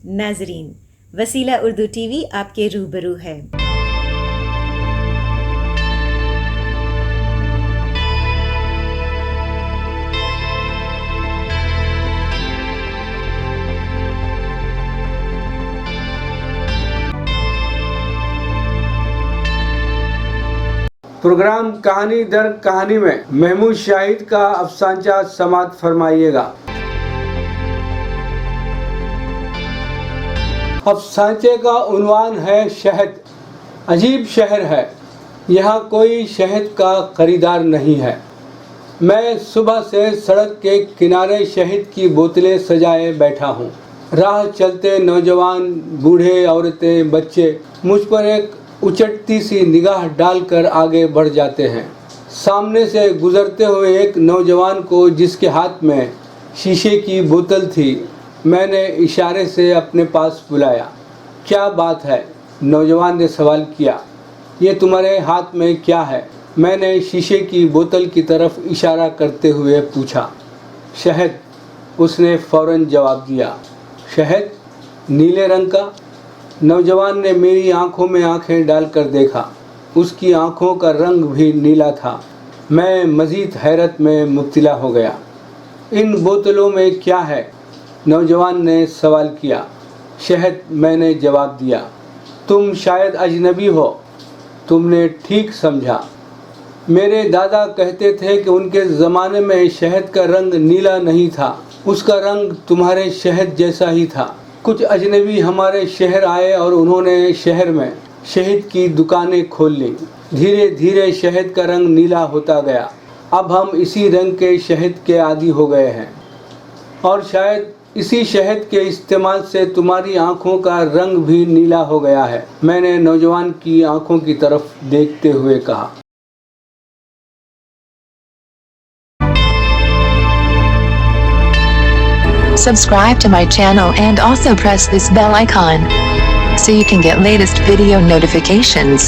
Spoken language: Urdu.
ناظرین، وسیلہ اردو ٹی وی آپ کے روبرو ہے۔ پروگرام کہانی در کہانی میں محمود شاہد کا افسانچہ سماعت فرمائیے گا۔ افسانچے کا عنوان ہے شہد۔ عجیب شہر ہے، یہاں کوئی شہد کا خریدار نہیں ہے۔ میں صبح سے سڑک کے کنارے شہد کی بوتلیں سجائے بیٹھا ہوں۔ راہ چلتے نوجوان، بوڑھے، عورتیں، بچے مجھ پر ایک اچٹتی سی نگاہ ڈال کر آگے بڑھ جاتے ہیں۔ سامنے سے گزرتے ہوئے ایک نوجوان کو، جس کے ہاتھ میں شیشے کی بوتل تھی، میں نے اشارے سے اپنے پاس بلایا۔ کیا بات ہے؟ نوجوان نے سوال کیا۔ یہ تمہارے ہاتھ میں کیا ہے؟ میں نے شیشے کی بوتل کی طرف اشارہ کرتے ہوئے پوچھا۔ شہد، اس نے فوراً جواب دیا۔ شہد؟ نیلے رنگ کا؟ نوجوان نے میری آنکھوں میں آنکھیں ڈال کر دیکھا۔ اس کی آنکھوں کا رنگ بھی نیلا تھا۔ میں مزید حیرت میں مبتلا ہو گیا۔ ان بوتلوں میں کیا ہے؟ نوجوان نے سوال کیا۔ شہد، میں نے جواب دیا۔ تم شاید اجنبی ہو۔ تم نے ٹھیک سمجھا۔ میرے دادا کہتے تھے کہ ان کے زمانے میں شہد کا رنگ نیلا نہیں تھا، اس کا رنگ تمہارے شہد جیسا ہی تھا۔ کچھ اجنبی ہمارے شہر آئے اور انہوں نے شہر میں شہد کی دکانیں کھول لیں۔ دھیرے دھیرے شہد کا رنگ نیلا ہوتا گیا۔ اب ہم اسی رنگ کے شہد کے عادی ہو گئے ہیں، اور شاید اسی شہد کے استعمال سے تمہاری آنکھوں کا رنگ بھی نیلا ہو گیا ہے۔ میں نے نوجوان کی آنکھوں کی طرف دیکھتے ہوئے کہا۔ Subscribe to my channel and also press this bell icon so you can get latest video notifications.